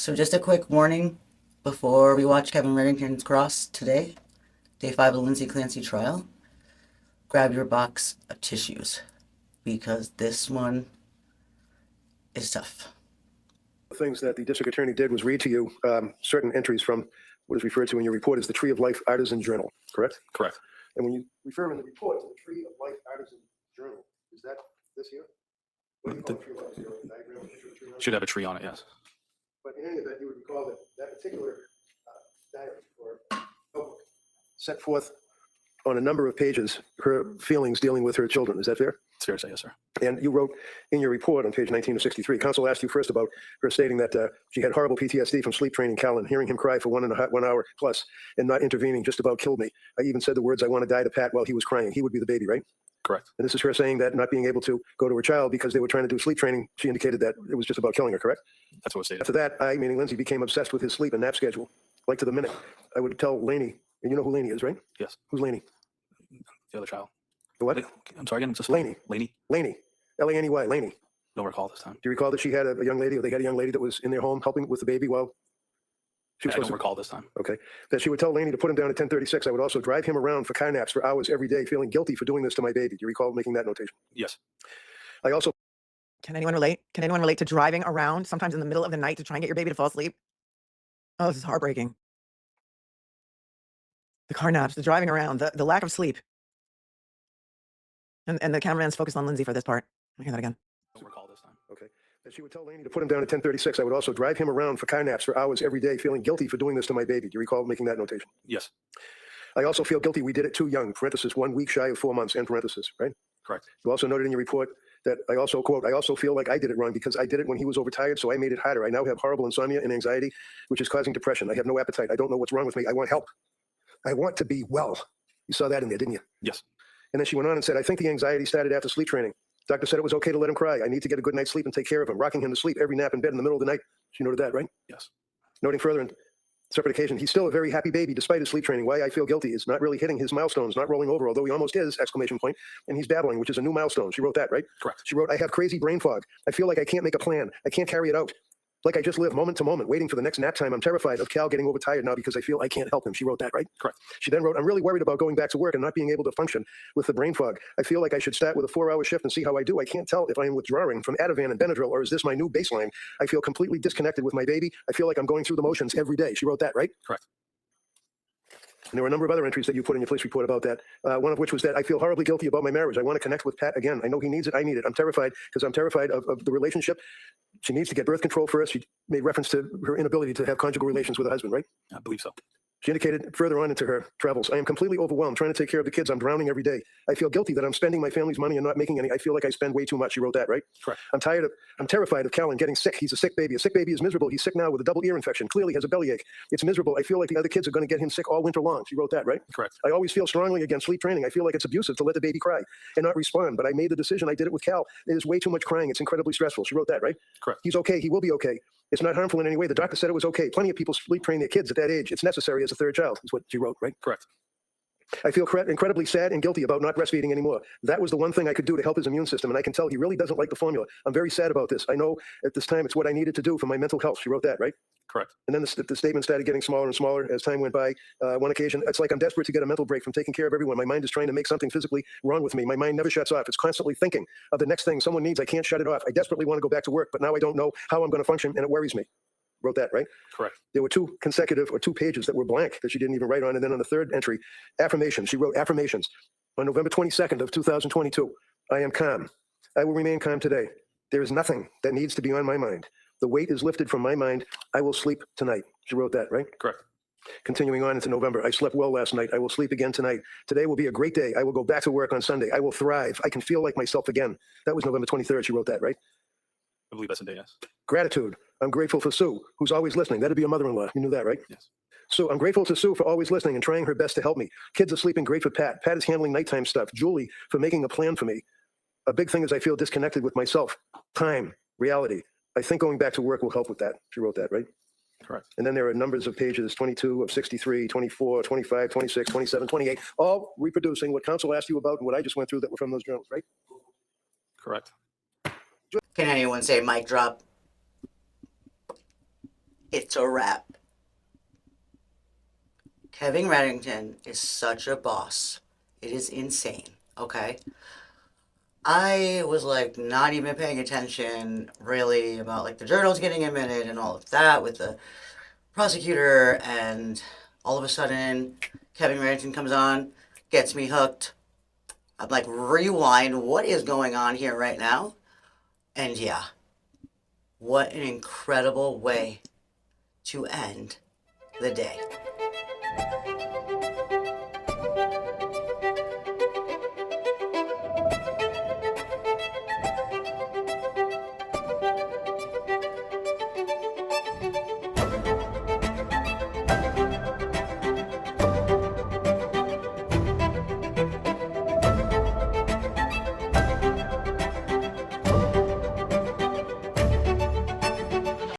So just a quick warning before we watch Kevin Reddington's cross today, day 5 of the Lindsay Clancy trial. Grab your box of tissues because this one is tough. The things that the district attorney did was read to you certain entries from what is referred to in your report as the Tree of Life Artisan Journal, correct? Correct. And when you refer in the report to the Tree of Life Artisan Journal, is that this here? What do you call the Tree of Life? Is there a diagram picture of the tree on it? Should have a tree on it, yes. But in any event, you would recall that that particular diary or notebook set forth on a number of pages her feelings dealing with her children. Is that fair? It's fair to say, yes, sir. And you wrote in your report on page 19 of 63, counsel asked you first about her stating that she had horrible PTSD from sleep training Callan, hearing him cry for 1 hour plus and not intervening just about killed me. I even said the words, "I want to die" to Pat while he was crying. He would be the baby, right? Correct. And this is her saying that not being able to go to her child because they were trying to do sleep training, she indicated that it was just about killing her, correct? That's what was stated. After that, I, meaning Lindsay, became obsessed with his sleep and nap schedule. Like to the minute, I would tell Laney, and you know who Laney is, right? Yes. Who's Laney? The other child. The what? I'm sorry again. Just Laney. Laney. Laney. Laney. Laney. Don't recall this time. Do you recall that she had a young lady, or they had a young lady that was in their home helping with the baby while she was I supposed don't to? recall this time. Okay. That she would tell Laney to put him down at 10:36. I would also drive him around for car naps for hours every day, feeling guilty for doing this to my baby. Do you recall making that notation? Yes. I also. Can anyone relate? Can anyone relate to driving around sometimes in the middle of the night to try and get your baby to fall asleep? Oh, this is heartbreaking. The car naps, the driving around, the lack of sleep. And the cameraman's focused on Lindsay for this part. Let me hear that again. Don't recall this time. Okay. That she would tell Laney to put him down at 10:36. I would also drive him around for car naps for hours every day, feeling guilty for doing this to my baby. Do you recall making that notation? Yes. I also feel guilty we did it too young, parenthesis, 1 week shy of 4 months, end parenthesis, right? Correct. You also noted in your report that I also, quote, I also feel like I did it wrong because I did it when he was overtired, so I made it harder. I now have horrible insomnia and anxiety, which is causing depression. I have no appetite. I don't know what's wrong with me. I want help. I want to be well. You saw that in there, didn't you? Yes. And then she went on and said, I think the anxiety started after sleep training. Doctor said it was okay to let him cry. I need to get a good night's sleep and take care of him, rocking him to sleep every nap in bed in the middle of the night. She noted that, right? Yes. Noting further in separate occasion, he's still a very happy baby despite his sleep training. Why I feel guilty is not really hitting his milestones, not rolling over, although he almost is, exclamation point, and he's babbling, which is a new milestone. She wrote that, right? Correct. She wrote, I have crazy brain fog. I feel like I can't make a plan. I can't carry it out. Like I just live moment to moment, waiting for the next nap time. I'm terrified of Cal getting overtired now because I feel I can't help him. She wrote that, right? Correct. She then wrote, I'm really worried about going back to work and not being able to function with the brain fog. I feel like I should start with a 4-hour shift and see how I do. I can't tell if I am withdrawing from Ativan and Benadryl or is this my new baseline? I feel completely disconnected with my baby. I feel like I'm going through the motions every day. She wrote that, right? Correct. And there were a number of other entries that you put in your police report about that. One of which was that I feel horribly guilty about my marriage. I want to connect with Pat again. I know he needs it. I need it. I'm terrified because I'm terrified of the relationship. She needs to get birth control first. She made reference to her inability to have conjugal relations with her husband, right? I believe so. She indicated further on into her travels, I am completely overwhelmed trying to take care of the kids. I'm drowning every day. I feel guilty that I'm spending my family's money and not making any. I feel like I spend way too much. She wrote that, right? Correct. I'm terrified of Callan getting sick. He's a sick baby. A sick baby is miserable. He's sick now with a double ear infection. Clearly has a bellyache. It's miserable. I feel like the other kids are going to get him sick all winter long. She wrote that, right? Correct. I always feel strongly against sleep training. I feel like it's abusive to let the baby cry and not respond. But I made the decision. I did it with Cal. It is way too much crying. It's incredibly stressful. She wrote that, right? Correct. He's okay. He will be okay. It's not harmful in any way. The doctor said it was okay. Plenty of people sleep train their kids at that age. It's necessary as a third child, is what she wrote, right? Correct. I feel incredibly sad and guilty about not breastfeeding anymore. That was the one thing I could do to help his immune system, and I can tell he really doesn't like the formula. I'm very sad about this. I know at this time it's what I needed to do for my mental health. She wrote that, right? Correct. And then the statement started getting smaller and smaller as time went by. One occasion, it's like I'm desperate to get a mental break from taking care of everyone. My mind is trying to make something physically wrong with me. My mind never shuts off. It's constantly thinking of the next thing someone needs. I can't shut it off. I desperately want to go back to work, but now I don't know how I'm going to function, and it worries me. Wrote that, right? Correct. There were 2 pages that were blank that she didn't even write on. And then on the third entry, affirmations. She wrote affirmations on November 22nd of 2022. I am calm. I will remain calm today. There is nothing that needs to be on my mind. The weight is lifted from my mind. I will sleep tonight. She wrote that, right? Correct. Continuing on into November, I slept well last night. I will sleep again tonight. Today will be a great day. I will go back to work on Sunday. I will thrive. I can feel like myself again. That was November 23rd. She wrote that, right? I believe that's a day, yes. Gratitude. I'm grateful for Sue, who's always listening. That'd be a mother-in-law. You knew that, right? Yes. So I'm grateful to Sue for always listening and trying her best to help me. Kids are sleeping great for Pat. Pat is handling nighttime stuff. Julie for making a plan for me. A big thing is I feel disconnected with myself. Time, reality. I think going back to work will help with that. She wrote that, right? Correct. And then there are numbers of pages, 22 of 63, 24, 25, 26, 27, 28, all reproducing what counsel asked you about and what I just went through that were from those journals, right? Correct. Can anyone say mic drop? It's a wrap. Kevin Reddington is such a boss. It is insane, okay? I was like not even paying attention really about like the journals getting admitted and all of that with the prosecutor, and all of a sudden Kevin Reddington comes on, gets me hooked. I'm like, rewind, what is going on here right now? And yeah, what an incredible way to end the day.